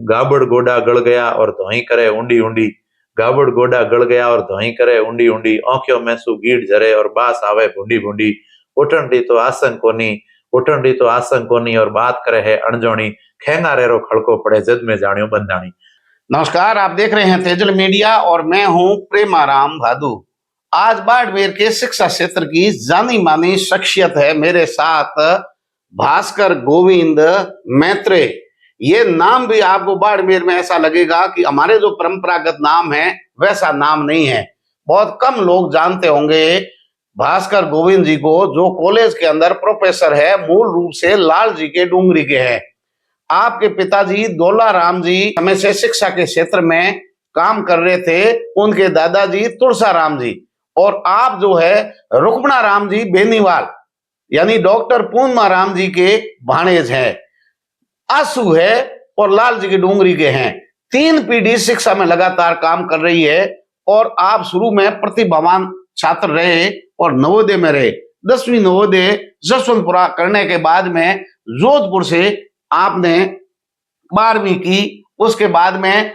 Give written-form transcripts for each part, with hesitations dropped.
गाबड़ गोडा गड़ गया और धोई करे ऊंडी ऊंडी, गाबड़ गोडा गड़ गया और धोई करे ऊंडी ऊंडी, औंखियों में सु गीड़ झरे और बास आवे भूंडी भूंडी, उठन री तो आसन कोनी, उठन री तो आसन कोनी और बात करे है अणजोणी, खेंगा रेरो खड़को पड़े जद में जानियो बंधाणी। नमस्कार, आप देख रहे हैं तेजल मीडिया और मैं हूं प्रेमाराम भादु। आज बाड़मेर के शिक्षा क्षेत्र की जानी मानी शख्सियत है मेरे साथ भास्कर गोविंद मैत्रे। ये नाम भी आपको बाड़मेर में ऐसा लगेगा कि हमारे जो परंपरागत नाम है वैसा नाम नहीं है। बहुत कम लोग जानते होंगे भास्कर गोविंद जी को, जो कॉलेज के अंदर प्रोफेसर है, मूल रूप से लाल जी के डूंगरी के हैं। आपके पिताजी दौला राम जी समय से शिक्षा के क्षेत्र में काम कर रहे थे, उनके दादाजी तुलसा राम जी, और आप जो है रुक्मणा राम जी बेनीवाल यानी डॉक्टर पूर्णिमा राम जी के भाणेज हैं। आंसू है और लाल जी के डूंगरी के हैं। 3 पीढ़ी शिक्षा में लगातार काम कर रही है और आप शुरू में प्रतिभावान छात्र रहे और नवोदय में रहे। 10वीं नवोदय जसवंतपुरा करने के बाद में जोधपुर से आपने 12वीं की, उसके बाद में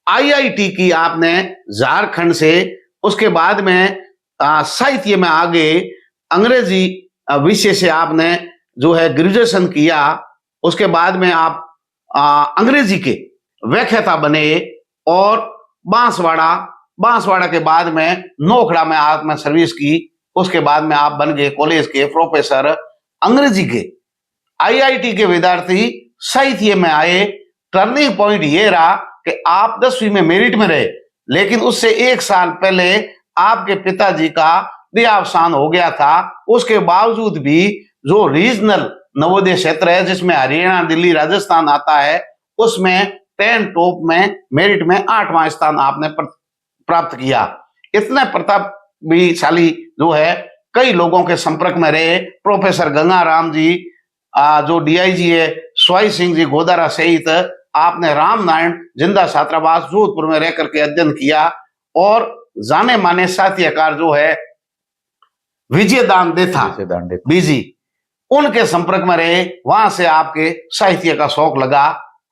आईआईटी की आपने झारखंड से, उसके बाद में साहित्य में आगे अंग्रेजी विषय से आपने जो है ग्रेजुएशन किया। उसके बाद में आप अंग्रेजी के व्याख्याता बने और बांसवाड़ा के बाद में नोखड़ा में आपने सर्विस की। उसके बाद में आप बन गए कॉलेज के प्रोफेसर अंग्रेजी के। आईआईटी के विद्यार्थी साहित्य में आए। टर्निंग पॉइंट ये रहा कि आप 10वीं में मेरिट में रहे, लेकिन उससे 1 साल पहले आपके पिताजी का देहावसान हो गया था। उसके बावजूद भी जो रीजनल नवोदय क्षेत्र है जिसमें हरियाणा, दिल्ली, राजस्थान आता है, उसमें 10 टॉप में मेरिट में 8वां स्थान आपने प्राप्त किया। इतने प्रतापशाली जो है कई लोगों के संपर्क में रहे। प्रोफेसर गंगाराम जी, जो डीआईजी है स्वाई सिंह जी गोदारा सहित आपने रामनारायण जिंदा छात्रावास जोधपुर में रह करके अध्ययन किया और जाने माने साहित्यकार जो है विजयदान देथा बीजी, उनके संपर्क में रहे। वहां से आपके साहित्य का शौक लगा।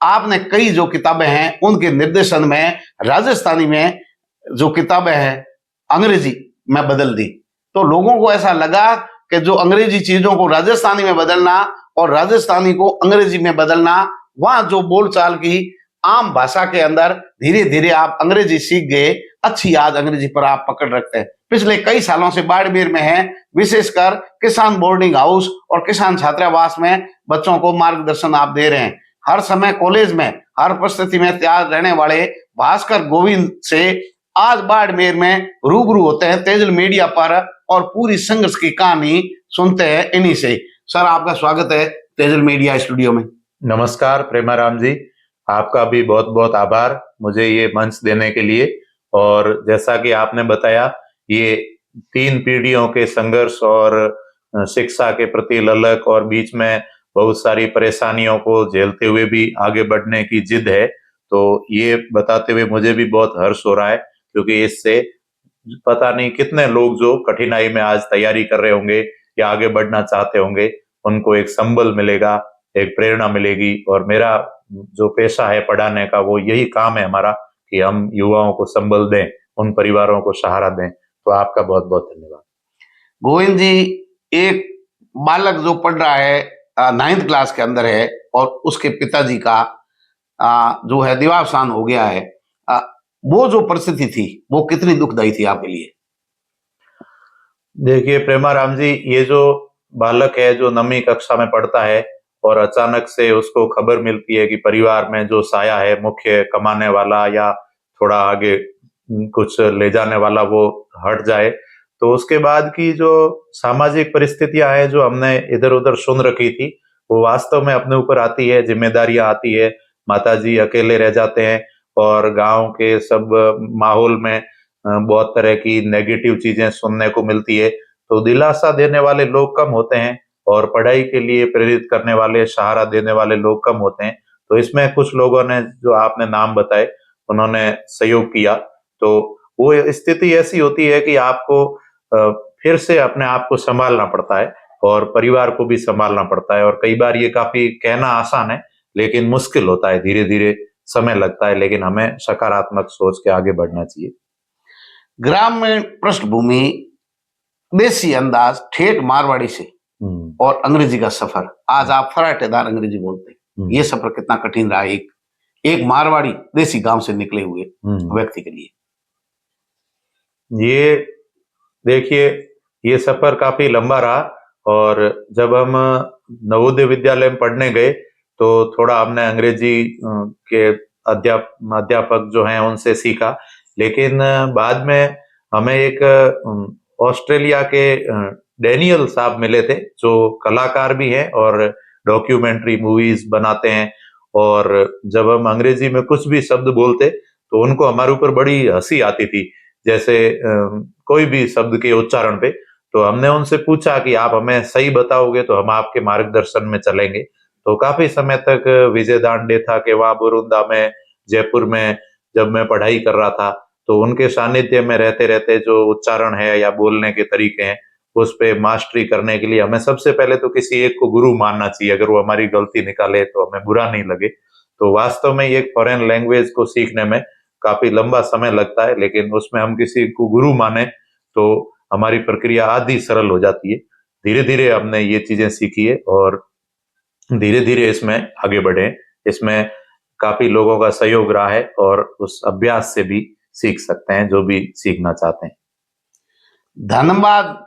आपने कई जो किताबें हैं उनके निर्देशन में राजस्थानी में जो किताबें हैं अंग्रेजी में बदल दी। तो लोगों को ऐसा लगा कि जो अंग्रेजी चीजों को राजस्थानी में बदलना और राजस्थानी को अंग्रेजी में बदलना, वहां जो बोलचाल की आम भाषा के अंदर धीरे धीरे आप अंग्रेजी सीख गए। अच्छी आज अंग्रेजी पर आप पकड़ रखते हैं। पिछले कई सालों से बाड़मेर में है, विशेषकर किसान बोर्डिंग हाउस और किसान छात्रावास में बच्चों को मार्गदर्शन आप दे रहे हैं। हर समय कॉलेज में हर परिस्थिति में तैयार रहने वाले भास्कर गोविंद से आज बाड़मेर में रूबरू होते हैं तेजल मीडिया पर और पूरी संघर्ष की कहानी सुनते हैं इन्हीं से। सर, आपका स्वागत है तेजल मीडिया स्टूडियो में। नमस्कार प्रेमाराम जी, आपका भी बहुत बहुत आभार मुझे ये मंच देने के लिए। और जैसा कि आपने बताया, ये 3 पीढ़ियों के संघर्ष और शिक्षा के प्रति ललक और बीच में बहुत सारी परेशानियों को झेलते हुए भी आगे बढ़ने की जिद है। तो ये बताते हुए मुझे भी बहुत हर्ष हो रहा है, क्योंकि इससे पता नहीं कितने लोग जो कठिनाई में आज तैयारी कर रहे होंगे या आगे बढ़ना चाहते होंगे, उनको एक संबल मिलेगा, एक प्रेरणा मिलेगी। और मेरा जो पेशा है पढ़ाने का, वो यही काम है हमारा कि हम युवाओं को संबल दें, उन परिवारों को सहारा दें। तो आपका बहुत बहुत धन्यवाद। गोविंद जी, एक बालक जो पढ़ रहा है 9th क्लास के अंदर है और उसके पिताजी का जो है देहावसान हो गया है, वो जो परिस्थिति थी वो कितनी दुखदायी थी आपके लिए? देखिए प्रेमाराम जी, ये जो बालक है जो 9वीं कक्षा में पढ़ता है और अचानक से उसको खबर मिलती है कि परिवार में जो साया है, मुख्य कमाने वाला या थोड़ा आगे कुछ ले जाने वाला, वो हट जाए, तो उसके बाद की जो सामाजिक परिस्थितियां हैं जो हमने इधर उधर सुन रखी थी, वो वास्तव में अपने ऊपर आती है, जिम्मेदारियां आती है। माताजी अकेले रह जाते हैं और गांव के सब माहौल में बहुत तरह की नेगेटिव चीजें सुनने को मिलती है। तो दिलासा देने वाले लोग कम होते हैं और पढ़ाई के लिए प्रेरित करने वाले, सहारा देने वाले लोग कम होते हैं। तो इसमें कुछ लोगों ने, जो आपने नाम बताए, उन्होंने सहयोग किया। तो वो स्थिति ऐसी होती है कि आपको फिर से अपने आप को संभालना पड़ता है और परिवार को भी संभालना पड़ता है। और कई बार ये काफी कहना आसान है, लेकिन मुश्किल होता है धीरे धीरे समय लगता है, लेकिन हमें सकारात्मक सोच के आगे बढ़ना चाहिए। ग्रामीण पृष्ठभूमि, देसी अंदाज, ठेठ मारवाड़ी से और अंग्रेजी का सफर, आज आप फराटेदार अंग्रेजी बोलते हैं, ये सफर कितना कठिन रहा एक मारवाड़ी देसी गांव से निकले हुए व्यक्ति के लिए? ये देखिए, ये सफर काफी लंबा रहा, और जब हम नवोदय विद्यालय में पढ़ने गए तो थोड़ा हमने अंग्रेजी के अध्यापक जो हैं उनसे सीखा, लेकिन बाद में हमें एक ऑस्ट्रेलिया के डैनियल साहब मिले थे, जो कलाकार भी हैं और डॉक्यूमेंट्री मूवीज बनाते हैं, और जब हम अंग्रेजी में कुछ भी शब्द बोलते तो उनको हमारे ऊपर बड़ी हंसी आती थी, जैसे कोई भी शब्द के उच्चारण पे। तो हमने उनसे पूछा कि आप हमें सही बताओगे तो हम आपके मार्गदर्शन में चलेंगे। तो काफी समय तक विजय दांडे था कि वहां बुरुंदा में, जयपुर में जब मैं पढ़ाई कर रहा था, तो उनके सानिध्य में रहते रहते जो उच्चारण है या बोलने के तरीके हैं, उस पे मास्टरी करने के लिए हमें सबसे पहले तो किसी एक को गुरु मानना चाहिए। अगर वो हमारी गलती निकाले तो हमें बुरा नहीं लगे। तो वास्तव में ये एक फॉरेन लैंग्वेज को सीखने में काफी लंबा समय लगता है, लेकिन उसमें हम किसी को गुरु माने तो हमारी प्रक्रिया आधी सरल हो जाती है। धीरे धीरे हमने ये चीजें सीखी है और धीरे धीरे इसमें आगे बढ़े। इसमें काफी लोगों का सहयोग रहा है और उस अभ्यास से भी सीख सकते हैं जो भी सीखना चाहते हैं। धनबाद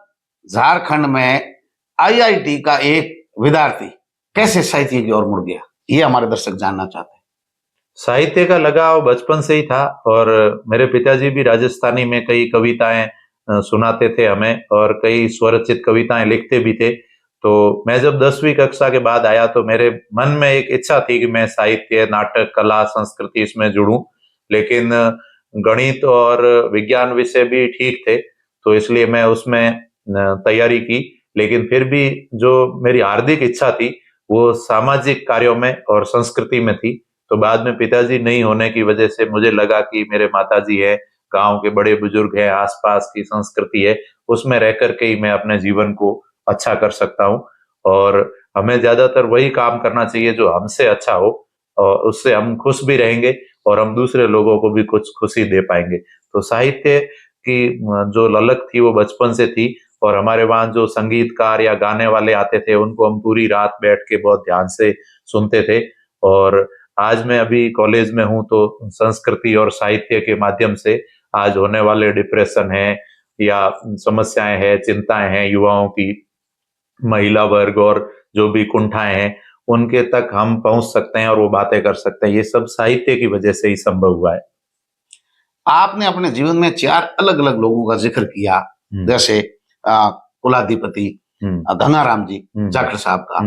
झारखंड में आईआईटी का एक विद्यार्थी कैसे साहित्य की ओर मुड़ गया, ये हमारे दर्शक जानना चाहते हैं। साहित्य का लगाव बचपन से ही था, और मेरे पिताजी भी राजस्थानी में कई कविताएं सुनाते थे हमें, और कई स्वरचित कविताएं लिखते भी थे। तो मैं जब 10वीं कक्षा के बाद आया तो मेरे मन में एक इच्छा थी कि मैं साहित्य, नाटक, कला, संस्कृति इसमें जुड़ूं, लेकिन गणित और विज्ञान विषय भी ठीक थे, तो इसलिए मैं उसमें तैयारी की। लेकिन फिर भी जो मेरी हार्दिक इच्छा थी वो सामाजिक कार्यों में और संस्कृति में थी। तो बाद में पिताजी नहीं होने की वजह से मुझे लगा कि मेरे माताजी है, गांव के बड़े बुजुर्ग हैं, आसपास की संस्कृति है, उसमें रह करके ही मैं अपने जीवन को अच्छा कर सकता हूँ। और हमें ज्यादातर वही काम करना चाहिए जो हमसे अच्छा हो, और उससे हम खुश भी रहेंगे और हम दूसरे लोगों को भी कुछ खुशी दे पाएंगे। तो साहित्य की जो ललक थी वो बचपन से थी, और हमारे वहां जो संगीतकार या गाने वाले आते थे उनको हम पूरी रात बैठ के बहुत ध्यान से सुनते थे। और आज मैं अभी कॉलेज में हूँ, तो संस्कृति और साहित्य के माध्यम से आज होने वाले डिप्रेशन है या समस्याएं हैं, चिंताएं हैं युवाओं की, महिला वर्ग और जो भी कुंठाएं हैं, उनके तक हम पहुंच सकते हैं और वो बातें कर सकते हैं। ये सब साहित्य की वजह से ही संभव हुआ है। आपने अपने जीवन में 4 अलग अलग लोगों का जिक्र किया, जैसे कुलाधिपति धनाराम जी जाखड़ साहब का,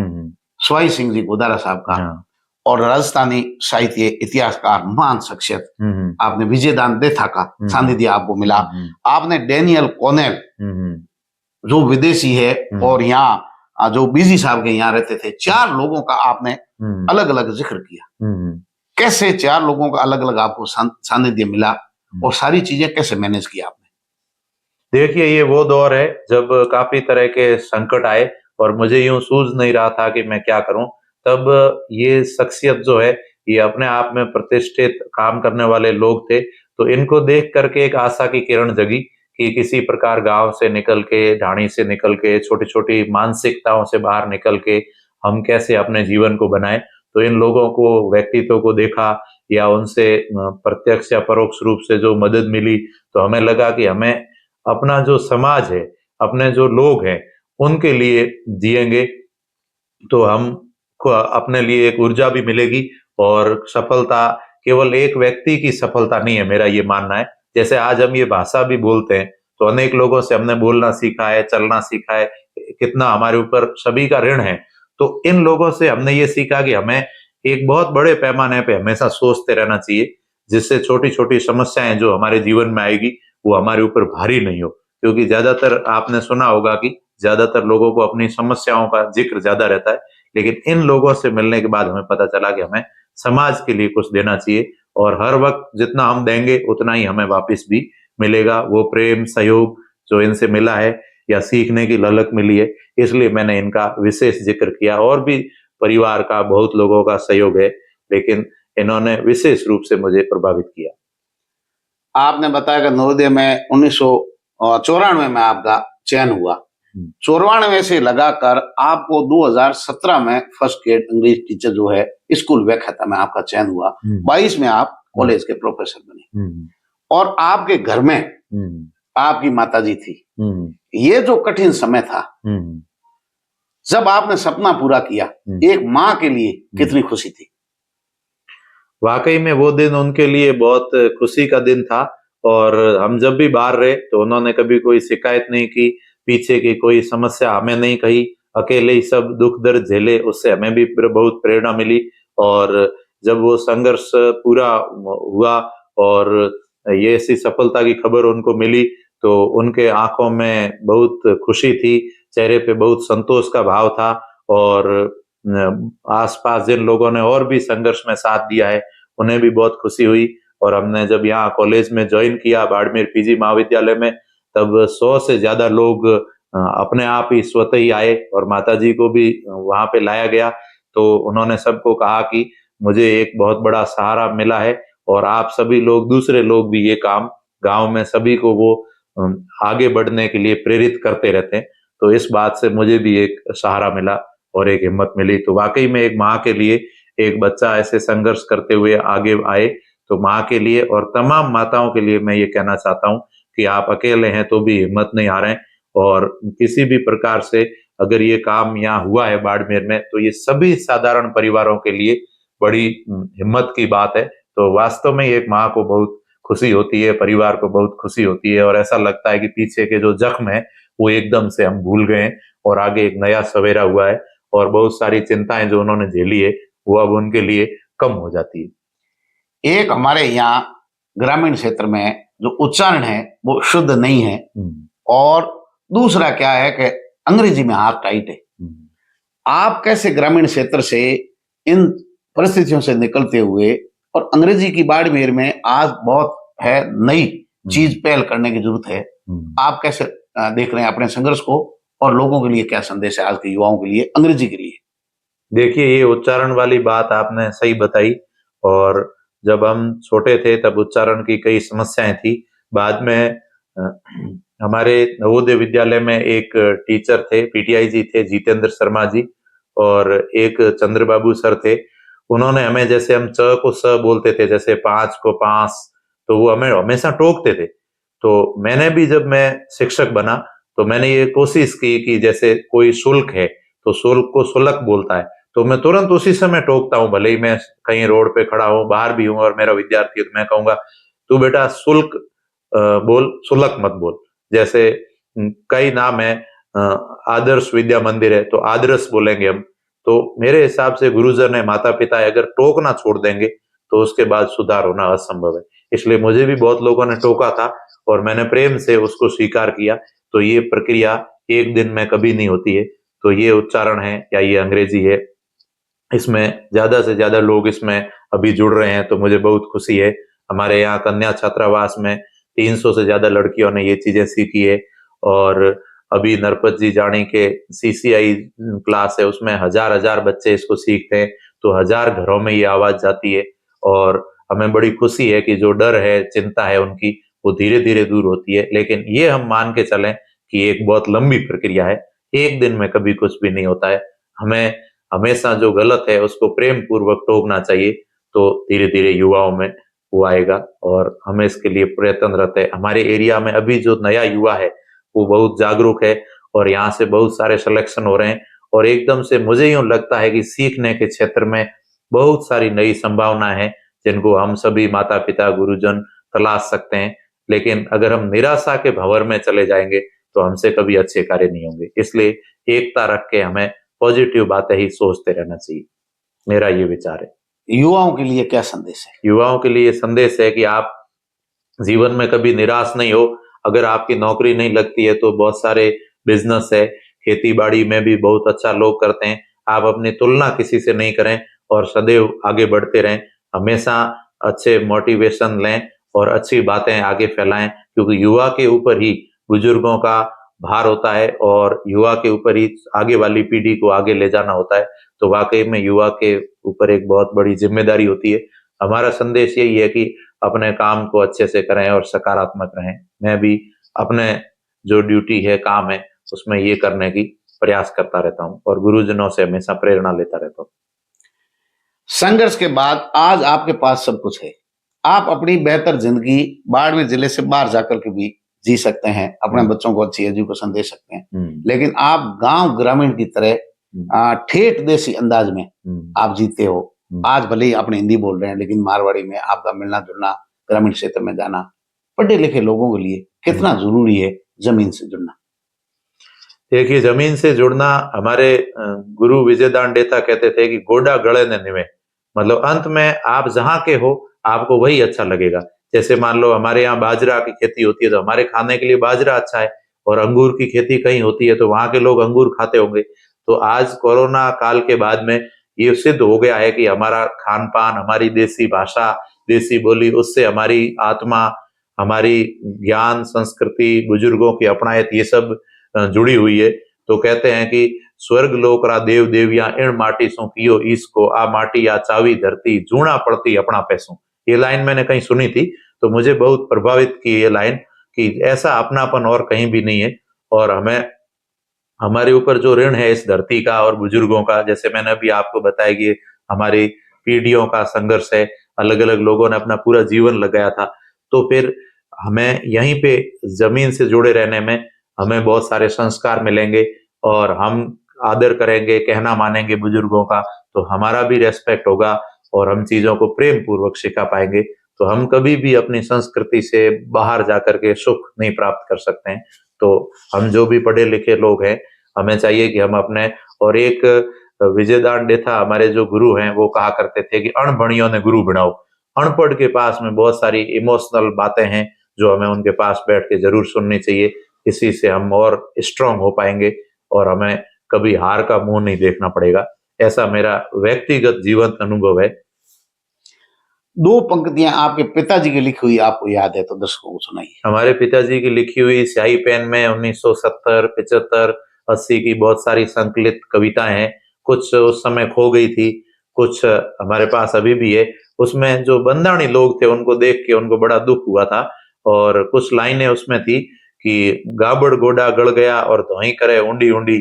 स्वाई सिंह जी गोदारा साहब का, और राजस्थानी साहित्य इतिहासकार महान शख्सियत आपने विजय दांडे था का सानिध्य आपको मिला। आपने डैनियल कॉनेल जो विदेशी है और यहाँ जो बीजी साहब के यहाँ रहते थे, 4 लोगों का आपने अलग अलग जिक्र किया। कैसे 4 लोगों का अलग अलग आपको सानिध्य मिला और सारी चीजें कैसे मैनेज किया आपने? देखिए, ये वो दौर है जब काफी तरह के संकट आए और मुझे यूं सूझ नहीं रहा था कि मैं क्या करूं। तब ये शख्सियत जो है, ये अपने आप में प्रतिष्ठित काम करने वाले लोग थे, तो इनको देख करके एक आशा की किरण जगी कि किसी प्रकार गांव से निकल के, ढाणी से निकल के, छोटी छोटी मानसिकताओं से बाहर निकल के हम कैसे अपने जीवन को बनाएं। तो इन लोगों को, व्यक्तित्व को देखा या उनसे प्रत्यक्ष या परोक्ष रूप से जो मदद मिली, तो हमें लगा कि हमें अपना जो समाज है, अपने जो लोग हैं, उनके लिए जिएंगे तो हम को अपने लिए एक ऊर्जा भी मिलेगी, और सफलता केवल एक व्यक्ति की सफलता नहीं है, मेरा ये मानना है। जैसे आज हम ये भाषा भी बोलते हैं तो अनेक लोगों से हमने बोलना सीखा है, चलना सीखा है, कितना हमारे ऊपर सभी का ऋण है। तो इन लोगों से हमने ये सीखा कि हमें एक बहुत बड़े पैमाने पे हमेशा सोचते रहना चाहिए, जिससे छोटी छोटी समस्याएं जो हमारे जीवन में आएगी वो हमारे ऊपर भारी नहीं हो। क्योंकि ज्यादातर आपने सुना होगा कि ज्यादातर लोगों को अपनी समस्याओं का जिक्र ज्यादा रहता है, लेकिन इन लोगों से मिलने के बाद हमें पता चला कि हमें समाज के लिए कुछ देना चाहिए, और हर वक्त जितना हम देंगे उतना ही हमें वापस भी मिलेगा। वो प्रेम, सहयोग जो इनसे मिला है या सीखने की ललक मिली है, इसलिए मैंने इनका विशेष जिक्र किया। और भी परिवार का, बहुत लोगों का सहयोग है, लेकिन इन्होंने विशेष रूप से मुझे प्रभावित किया। आपने बताया कि नवोदय में 1994 में आपका चयन हुआ। 94 से लगाकर आपको 2017 में फर्स्ट ग्रेड अंग्रेजी टीचर जो है स्कूल व्याख्याता में आपका चयन हुआ। 22 में आप कॉलेज के प्रोफेसर बने और आपके घर में आपकी माताजी थी। ये जो कठिन समय था, जब आपने सपना पूरा किया, एक माँ के लिए कितनी खुशी थी? वाकई में वो दिन उनके लिए बहुत खुशी का दिन था और हम जब भी बाहर रहे तो उन्होंने कभी कोई शिकायत नहीं की, पीछे की कोई समस्या हमें नहीं कही, अकेले ही सब दुख दर्द झेले, उससे हमें भी बहुत प्रेरणा मिली। और जब वो संघर्ष पूरा हुआ और ये ऐसी सफलता की खबर उनको मिली तो उनके आंखों में बहुत खुशी थी, चेहरे पे बहुत संतोष का भाव था और आसपास जिन लोगों ने और भी संघर्ष में साथ दिया है उन्हें भी बहुत खुशी हुई। और हमने जब यहाँ कॉलेज में ज्वाइन किया बाड़मेर पीजी महाविद्यालय में, तब 100 से ज्यादा लोग अपने आप ही स्वतः ही आए और माताजी को भी वहां पे लाया गया। तो उन्होंने सबको कहा कि मुझे एक बहुत बड़ा सहारा मिला है और आप सभी लोग, दूसरे लोग भी ये काम गांव में सभी को वो आगे बढ़ने के लिए प्रेरित करते रहते हैं। तो इस बात से मुझे भी एक सहारा मिला और एक हिम्मत मिली। तो वाकई में एक माँ के लिए, एक बच्चा ऐसे संघर्ष करते हुए आगे आए, तो माँ के लिए और तमाम माताओं के लिए मैं ये कहना चाहता हूँ कि आप अकेले हैं तो भी हिम्मत नहीं हारें और किसी भी प्रकार से अगर ये काम यहाँ हुआ है बाड़मेर में तो ये सभी साधारण परिवारों के लिए बड़ी हिम्मत की बात है। तो वास्तव में एक माँ को बहुत खुशी होती है, परिवार को बहुत खुशी होती है और ऐसा लगता है कि पीछे के जो जख्म है वो एकदम से हम भूल गए हैं और आगे एक नया सवेरा हुआ है और बहुत सारी चिंताएं जो उन्होंने झेली है वो अब उनके लिए कम हो जाती है। एक हमारे यहाँ ग्रामीण क्षेत्र में जो उच्चारण है वो शुद्ध नहीं है और दूसरा क्या है कि अंग्रेजी में हाथ टाइट है। आप कैसे ग्रामीण क्षेत्र से इन परिस्थितियों से निकलते हुए, और अंग्रेजी की बाड़मेर में आज बहुत है नई चीज पहल करने की जरूरत है, आप कैसे देख रहे हैं अपने संघर्ष को और लोगों के लिए क्या संदेश है आज के युवाओं के लिए अंग्रेजी के लिए? देखिए, ये उच्चारण वाली बात आपने सही बताई और जब हम छोटे थे तब उच्चारण की कई समस्याएं थी। बाद में हमारे नवोदय विद्यालय में एक टीचर थे, पीटीआई जी थे, जितेंद्र शर्मा जी, और एक चंद्रबाबू सर थे। उन्होंने हमें, जैसे हम च को स बोलते थे, जैसे 5 को 5, तो वो हमें हमेशा टोकते थे। तो मैंने भी, जब मैं शिक्षक बना तो मैंने ये कोशिश की कि जैसे कोई शुल्क है तो शुल्क को शुल्क बोलता है तो मैं तुरंत उसी समय टोकता हूँ, भले ही मैं कहीं रोड पे खड़ा हूँ, बाहर भी हूँ और मेरा विद्यार्थी है तो मैं कहूंगा तू बेटा शुल्क बोल, शुल्क मत बोल। जैसे कई नाम है, आदर्श विद्या मंदिर है तो आदर्श बोलेंगे हम। तो मेरे हिसाब से गुरुजन है, माता पिता है, अगर टोकना छोड़ देंगे तो उसके बाद सुधार होना असंभव है। इसलिए मुझे भी बहुत लोगों ने टोका था और मैंने प्रेम से उसको स्वीकार किया। तो ये प्रक्रिया एक दिन में कभी नहीं होती है। तो ये उच्चारण है या ये अंग्रेजी है, इसमें ज्यादा से ज्यादा लोग इसमें अभी जुड़ रहे हैं तो मुझे बहुत खुशी है। हमारे यहाँ कन्या छात्रावास में 300 से ज्यादा लड़कियों ने ये चीजें सीखी है और अभी नरपत जी जानी के सीसीआई क्लास है, उसमें हजार बच्चे इसको सीखते हैं। तो 1000 घरों में ये आवाज जाती है और हमें बड़ी खुशी है कि जो डर है, चिंता है उनकी, वो धीरे धीरे दूर होती है। लेकिन ये हम मान के चलें कि एक बहुत लंबी प्रक्रिया है, एक दिन में कभी कुछ भी नहीं होता है। हमें हमेशा जो गलत है उसको प्रेम पूर्वक टोकना चाहिए, तो धीरे धीरे युवाओं में वो आएगा और हमें इसके लिए प्रयत्नरत है। हमारे एरिया में अभी जो नया युवा है वो बहुत जागरूक है और यहाँ से बहुत सारे सिलेक्शन हो रहे हैं और एकदम से मुझे यूं लगता है कि सीखने के क्षेत्र में बहुत सारी नई संभावनाएं हैं जिनको हम सभी माता पिता, गुरुजन तलाश सकते हैं। लेकिन अगर हम निराशा के भंवर में चले जाएंगे तो हमसे कभी अच्छे कार्य नहीं होंगे। इसलिए एकता रख के हमें पॉजिटिव बातें ही सोचते रहना चाहिए, मेरा ये विचार है। युवाओं के लिए क्या संदेश है? युवाओं के लिए संदेश है कि आप जीवन में कभी निराश नहीं हो। अगर आपकी नौकरी नहीं लगती है तो बहुत सारे बिजनेस है, खेती बाड़ी में भी बहुत अच्छा लोग करते हैं। आप अपनी तुलना किसी से नहीं करें और सदैव आगे बढ़ते रहें। हमेशा अच्छे मोटिवेशन लें और अच्छी बातें आगे फैलाएं, क्योंकि युवा के ऊपर ही बुजुर्गों का भार होता है और युवा के ऊपर ही आगे वाली पीढ़ी को आगे ले जाना होता है। तो वाकई में युवा के ऊपर एक बहुत बड़ी जिम्मेदारी होती है। हमारा संदेश यही है कि अपने काम को अच्छे से करें और सकारात्मक रहें। मैं भी अपने जो ड्यूटी है, काम है, उसमें ये करने की प्रयास करता रहता हूँ और गुरुजनों से हमेशा प्रेरणा लेता रहता हूँ। संघर्ष के बाद आज आपके पास सब कुछ है। आप अपनी बेहतर जिंदगी बाड़मेर जिले से बाहर जाकर के भी जी सकते हैं, अपने बच्चों को अच्छी एजुकेशन दे सकते हैं, लेकिन आप गांव ग्रामीण की तरह ठेठ देसी अंदाज में आप जीते हो। आज भले ही अपने हिंदी बोल रहे हैं, लेकिन मारवाड़ी में आपका मिलना जुलना, ग्रामीण क्षेत्र में जाना पढ़े लिखे लोगों के लिए कितना जरूरी है जमीन से जुड़ना। देखिए, जमीन से जुड़ना, हमारे गुरु विजयदान डेता कहते थे कि गोडा गले ने निवे, मतलब अंत में आप जहां के हो आपको वही अच्छा लगेगा। जैसे मान लो हमारे यहाँ बाजरा की खेती होती है तो हमारे खाने के लिए बाजरा अच्छा है, और अंगूर की खेती कहीं होती है तो वहां के लोग अंगूर खाते होंगे। तो आज कोरोना काल के बाद में ये सिद्ध हो गया है कि हमारा खान पान, हमारी देसी भाषा, देसी बोली, उससे हमारी आत्मा, हमारी ज्ञान, संस्कृति, बुजुर्गों की अपनायत, ये सब जुड़ी हुई है। तो कहते हैं कि स्वर्ग लोक रा देव देविया इण माटी सो कियो इसको, आ माटी आ चावी धरती जूना पड़ती अपना पैसों। ये लाइन मैंने कहीं सुनी थी तो मुझे बहुत प्रभावित की ये लाइन, कि ऐसा अपनापन और कहीं भी नहीं है। और हमें, हमारे ऊपर जो ऋण है इस धरती का और बुजुर्गों का, जैसे मैंने अभी आपको बताया कि हमारी पीढ़ियों का संघर्ष है, अलग अलग लोगों ने अपना पूरा जीवन लगाया था, तो फिर हमें यहीं पे जमीन से जुड़े रहने में हमें बहुत सारे संस्कार मिलेंगे और हम आदर करेंगे, कहना मानेंगे बुजुर्गों का, तो हमारा भी रेस्पेक्ट होगा और हम चीजों को प्रेम पूर्वक सिखा पाएंगे। तो हम कभी भी अपनी संस्कृति से बाहर जाकर के सुख नहीं प्राप्त कर सकते हैं। तो हम जो भी पढ़े लिखे लोग हैं, हमें चाहिए कि हम अपने, और एक विजयदान डेथा हमारे जो गुरु हैं वो कहा करते थे कि अणभणियों ने गुरु बनाओ। अनपढ़ के पास में बहुत सारी इमोशनल बातें हैं जो हमें उनके पास बैठ के जरूर सुननी चाहिए। इसी से हम और स्ट्रांग हो पाएंगे और हमें कभी हार का मुंह नहीं देखना पड़ेगा। ऐसा मेरा व्यक्तिगत जीवंत अनुभव है। दो पंक्तियां आपके पिताजी की लिखी हुई आपको याद है तो दर्शकों को सुनाइए। हमारे पिताजी की लिखी हुई स्याही पेन में 1970, 75, 80 की बहुत सारी संकलित कविताएं हैं। कुछ उस समय खो गई थी, कुछ हमारे पास अभी भी है। उसमें जो बंदाणी लोग थे उनको देख के उनको बड़ा दुख हुआ था, और कुछ लाइनें उसमें थी कि गाबड़ गोडा गड़ गया और धोई करे ऊंडी ऊंडी,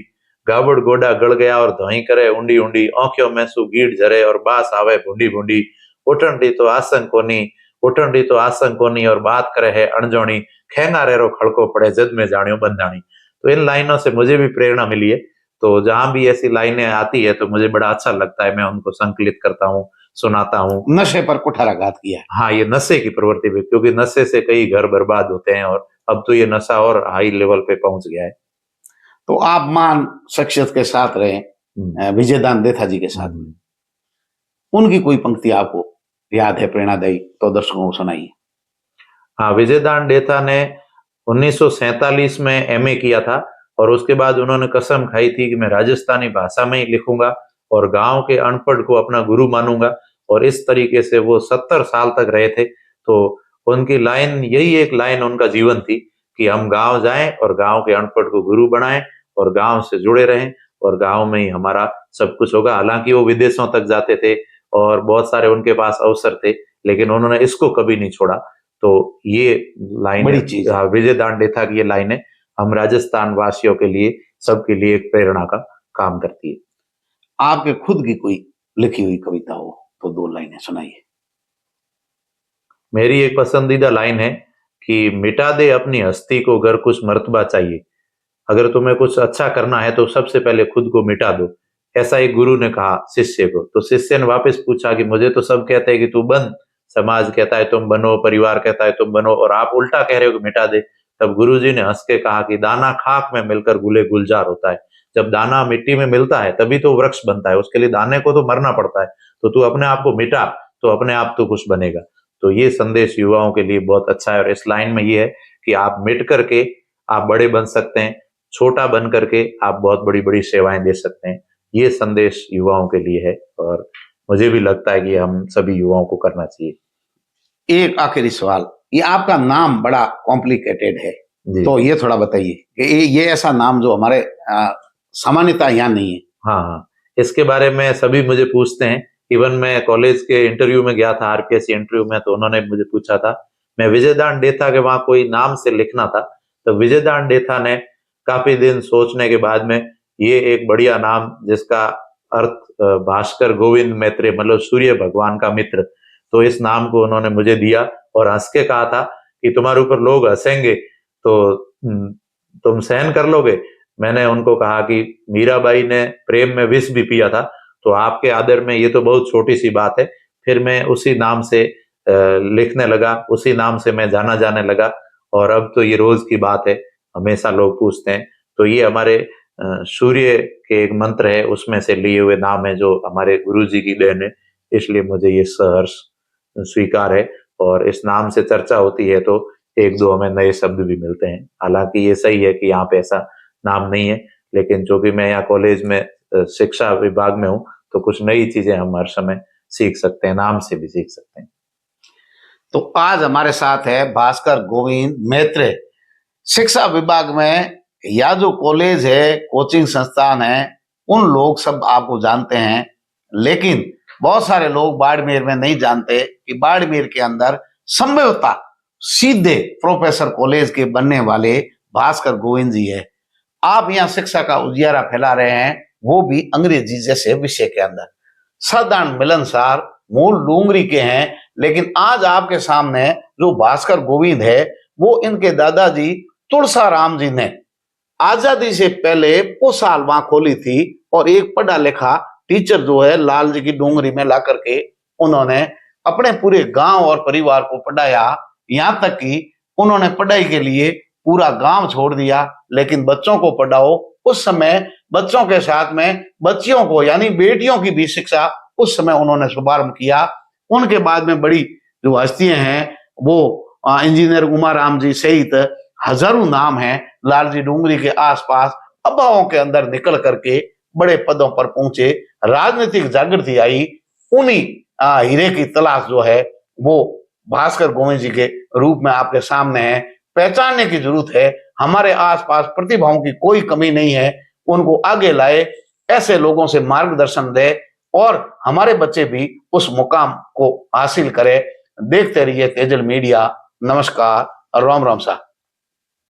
गाबड़ गोडा गड़ गया और धोई करे ऊंडी ऊंडी, आंखों में सु गीड़ झरे और बास आवे भूंडी भूंडी, उठन डी तो आसन कोनी, उठन डी तो आसन कोनी और बात करे है अणजोणी, खेंगा रेरो खड़को पड़े जद में जानियो बंदाणी। तो इन लाइनों से मुझे भी प्रेरणा मिली है। तो जहां भी ऐसी लाइनें आती है तो मुझे बड़ा अच्छा लगता है, मैं उनको संकलित करता हूँ, सुनाता हूँ। नशे पर कुठाराघात किया है। हाँ, ये नशे की प्रवृत्ति भी, क्योंकि नशे से कई घर बर्बाद होते हैं और अब तो ये नशा और हाई लेवल पे पहुंच गया है। तो आप मान शख्सियत के साथ रहे, विजयदान देथा जी के साथ, उनकी कोई पंक्ति आपको याद है प्रेरणादायी तो दर्शकों को सुनाइए। हाँ, विजयदान डेथा ने 1947 में एमए किया था और उसके बाद उन्होंने कसम खाई थी कि मैं राजस्थानी भाषा में ही लिखूंगा और गांव के अनपढ़ को अपना गुरु मानूंगा, और इस तरीके से वो 70 साल तक रहे थे। तो उनकी लाइन, यही एक लाइन उनका जीवन थी कि हम गांव जाएं और गांव के अनपढ़ को गुरु बनाएं और गांव से जुड़े रहें और गांव में ही हमारा सब कुछ होगा। हालांकि वो विदेशों तक जाते थे और बहुत सारे उनके पास अवसर थे, लेकिन उन्होंने इसको कभी नहीं छोड़ा। तो ये लाइन बड़ी चीज है। विजयदान डेथा की ये लाइनें हम राजस्थान वासियों के लिए, सबके लिए एक प्रेरणा का काम करती है। आपके खुद की कोई लिखी हुई कविता हो तो दो लाइनें सुनाइए। मेरी एक पसंदीदा लाइन है कि मिटा दे अपनी हस्ती को अगर कुछ मर्तबा चाहिए। अगर तुम्हें कुछ अच्छा करना है तो सबसे पहले खुद को मिटा दो। ऐसा एक गुरु ने कहा शिष्य को। तो शिष्य ने वापस पूछा कि मुझे तो सब कहते हैं कि तू बन, समाज कहता है तुम बनो, परिवार कहता है तुम बनो, और आप उल्टा कह रहे हो कि मिटा दे। तब गुरुजी ने हंस के कहा कि दाना खाक में मिलकर गुले गुलजार होता है। जब दाना मिट्टी में मिलता है तभी तो वृक्ष बनता है, उसके लिए दाने को तो मरना पड़ता है। तो तू अपने आप को मिटा, तो अपने आप तो कुछ बनेगा। तो ये संदेश युवाओं के लिए बहुत अच्छा है, और इस लाइन में ये है कि आप मिट करके आप बड़े बन सकते हैं, छोटा बन करके आप बहुत बड़ी बड़ी सेवाएं दे सकते हैं। ये संदेश युवाओं के लिए है और मुझे भी लगता है कि हम सभी युवाओं को करना चाहिए। एक आखिरी सवाल, ये आपका नाम बड़ा कॉम्प्लिकेटेड है तो ये थोड़ा बताइए कि ये ऐसा नाम जो हमारे सामान्यता यहाँ नहीं है। हाँ हाँ, इसके बारे में सभी मुझे पूछते हैं, इवन मैं कॉलेज के इंटरव्यू में गया था, आरपीएससी इंटरव्यू में, तो उन्होंने मुझे पूछा था, मैं विजयदान डेथा के वहां कोई नाम से लिखना था, तो विजयदान डेथा ने काफी दिन सोचने के बाद में ये एक बढ़िया नाम जिसका अर्थ भास्कर गोविंद मैत्रेय मतलब सूर्य भगवान का मित्र, तो इस नाम को उन्होंने मुझे दिया और हंस के कहा था कि तुम्हारे ऊपर लोग हंसेंगे तो तुम सहन कर लोगे। मैंने उनको कहा कि मीराबाई ने प्रेम में विष भी पिया था, तो आपके आदर में ये तो बहुत छोटी सी बात है। फिर मैं उसी नाम से लिखने लगा, उसी नाम से मैं जाना जाने लगा और अब तो ये रोज की बात है, हमेशा लोग पूछते हैं। तो ये हमारे सूर्य के एक मंत्र है, उसमें से लिए हुए नाम है जो हमारे गुरुजी की देन है, इसलिए मुझे ये सहर्ष स्वीकार है। और इस नाम से चर्चा होती है तो एक दो हमें नए शब्द भी मिलते हैं। हालांकि ये सही है कि यहाँ पे ऐसा नाम नहीं है, लेकिन जो कि मैं यहाँ कॉलेज में शिक्षा विभाग में हूँ, तो कुछ नई चीजें हम हर समय सीख सकते हैं, नाम से भी सीख सकते हैं। तो आज हमारे साथ है भास्कर गोविंद मैत्रेय। शिक्षा विभाग में या जो कॉलेज है, कोचिंग संस्थान है, उन लोग सब आपको जानते हैं, लेकिन बहुत सारे लोग बाड़मेर में नहीं जानते कि बाड़मेर के अंदर संभवतः सीधे प्रोफेसर कॉलेज के बनने वाले भास्कर गोविंद जी है। आप यहाँ शिक्षा का उजियारा फैला रहे हैं, वो भी अंग्रेजी जैसे विषय के अंदर। साधारण मिलनसार, मूल डूंगरी के हैं, लेकिन आज आपके सामने जो भास्कर गोविंद है, वो इनके दादाजी तुलसा राम जी ने आजादी से पहले पोसाल वहां खोली थी और एक पढ़ा लिखा टीचर जो है लाल जी की डूंगरी में ला करके उन्होंने अपने पूरे गांव और परिवार को पढ़ाया। यहां तक कि उन्होंने पढ़ाई के लिए पूरा गांव छोड़ दिया, लेकिन बच्चों को पढ़ाओ। उस समय बच्चों के साथ में बच्चियों को यानी बेटियों की भी शिक्षा उस समय उन्होंने शुभारंभ किया। उनके बाद में बड़ी जो हस्तियां हैं वो इंजीनियर उमा राम जी सहित हजारों नाम हैं लालजी डूंगरी के आसपास अभावों के अंदर निकल करके बड़े पदों पर पहुंचे। राजनीतिक जागृति आई, उन्हीं हीरे की तलाश जो है वो भास्कर गोविंद जी के रूप में आपके सामने है। पहचानने की जरूरत है। हमारे आसपास प्रतिभाओं की कोई कमी नहीं है, उनको आगे लाए, ऐसे लोगों से मार्गदर्शन दे और हमारे बच्चे भी उस मुकाम को हासिल करें। देखते रहिए तेजल मीडिया। नमस्कार, राम राम साहब।